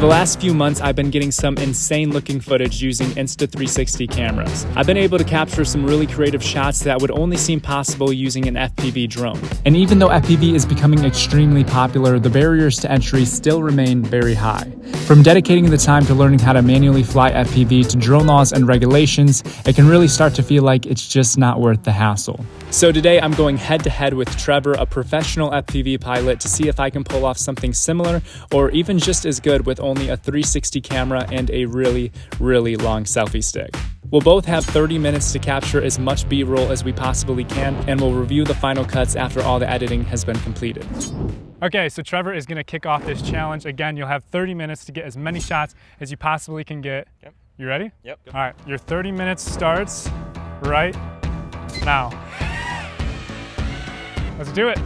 the last few months, I've been getting some insane looking footage using Insta360 cameras. I've been able to capture some really creative shots that would only seem possible using an FPV drone. And even though FPV is becoming extremely popular, the barriers to entry still remain very high. From dedicating the time to learning how to manually fly FPV to drone laws and regulations, it can really start to feel like it's just not worth the hassle. So today I'm going head to head with Trevor, a professional FPV pilot, to see if I can pull off something similar or even just as good with only a 360 camera and a really, really long selfie stick. We'll both have 30 minutes to capture as much B-roll as we possibly can, and we'll review the final cuts after all the editing has been completed. Okay, so Trevor is gonna kick off this challenge. Again, you'll have 30 minutes to get as many shots as you possibly can get. Yep. You ready? Yep. All right, your 30 minutes starts right now. Let's do it.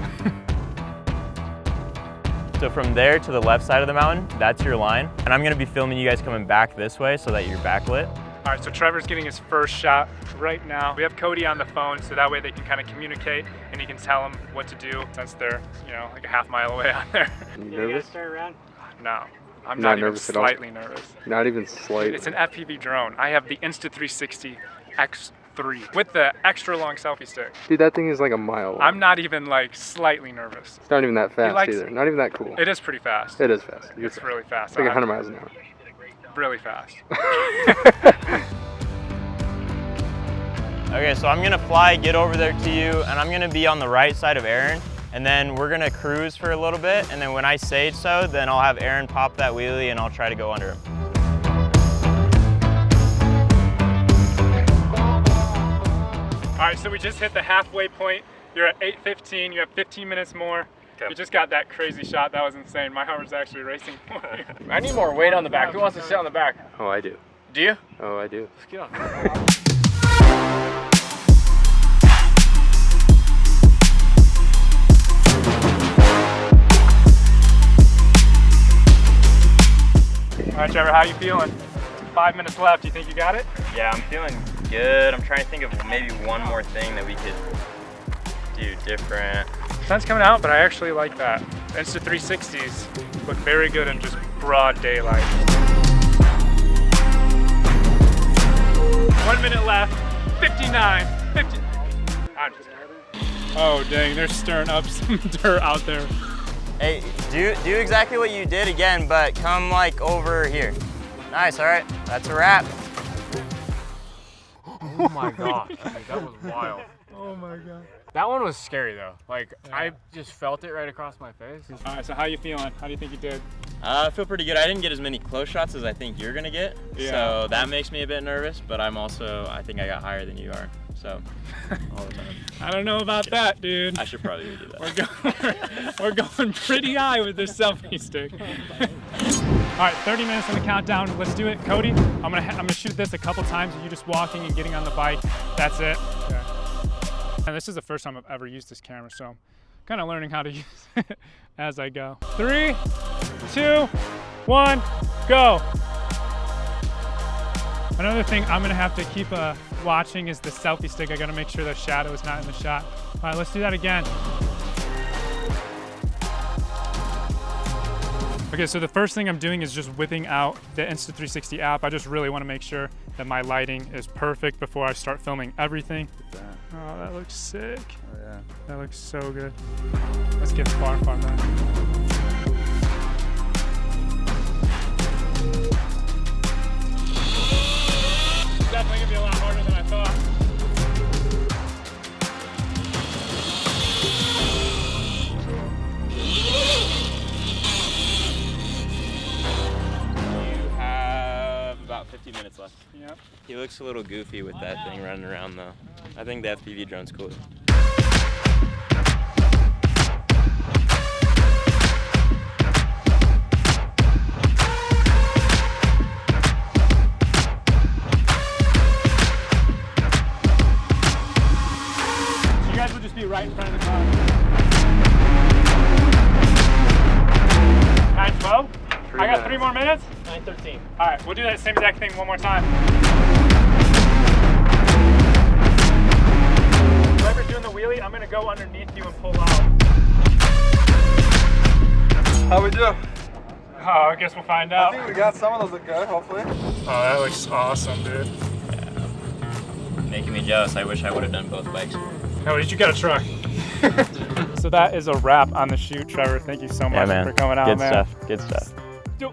So from there to the left side of the mountain, that's your line. And I'm gonna be filming you guys coming back this way so that you're backlit. All right, so Trevor's getting his first shot right now. We have Cody on the phone, so that way they can kind of communicate and he can tell him what to do since they're, you know, like a half mile away out there. You nervous? Start around? No, I'm not even nervous at all? Slightly nervous. Not even slightly? It's an FPV drone. I have the Insta360 X3 with the extra long selfie stick. Dude, that thing is like a mile long. I'm not even like slightly nervous. It's not even that fast either. Not even that cool. It is pretty fast. It is fast. It's really fast. It's like 100 miles an hour. Really fast. Okay, so I'm gonna fly, get over there to you, and I'm gonna be on the right side of Aaron, and then we're gonna cruise for a little bit, and then when I say so, then I'll have Aaron pop that wheelie and I'll try to go under him. All right, so we just hit the halfway point. You're at 8:15, you have 15 minutes more. Okay. You just got that crazy shot, that was insane. My heart was actually racing for you. I need more weight on the back. Who wants to sit on the back? Oh, I do. Do you? Oh, I do. Let's get on. All right, Trevor, how you feeling? 5 minutes left, you think you got it? Yeah, I'm feeling good. I'm trying to think of maybe one more thing that we could do different. Sun's coming out, but I actually like that. Insta360s look very good in just broad daylight. 1 minute left, 59, 50. I'm just kidding. Oh dang, they're stirring up some dirt out there. Hey, do exactly what you did again, but come like over here. Nice, all right, that's a wrap. Oh my gosh, dude, that was wild. Oh my God. That one was scary though. Like, yeah. I just felt it right across my face. All right, so how you feeling? How do you think you did? I feel pretty good. I didn't get as many close shots as I think you're gonna get. Yeah. So that makes me a bit nervous, but I think I got higher than you are, so all the time. I don't know about that, dude. I should probably redo that. We're going pretty high with this selfie stick. All right, 30 minutes on the countdown. Let's do it. Cody, I'm gonna shoot this a couple times. You just walking and getting on the bike. That's it. Okay. And this is the first time I've ever used this camera, so I'm kind of learning how to use it as I go. 3, 2, 1, go. Another thing I'm gonna have to keep watching is the selfie stick. I gotta make sure the shadow is not in the shot. All right, let's do that again. Okay, so the first thing I'm doing is just whipping out the Insta360 app. I just really want to make sure that my lighting is perfect before I start filming everything. Oh, that looks sick. Oh yeah. That looks so good. Let's get far, far back. It's definitely gonna be a lot harder than I thought. You have about 50 minutes left. Yep. He looks a little goofy with that thing running around though. I think the FPV drone's cool. You guys will just be right in front of the car. 9:12? I got 3 more minutes? 9:13. All right, we'll do that same exact thing one more time. Whoever's doing the wheelie, I'm gonna go underneath you and pull out. How we doing? I guess we'll find out. I think we got some of those look good, hopefully. Oh, that looks awesome, dude. Making me jealous. I wish I would have done both bikes. At least you got a truck. So that is a wrap on the shoot, Trevor. Thank you so much for coming out, Good man. stuff. Good stuff. Yo.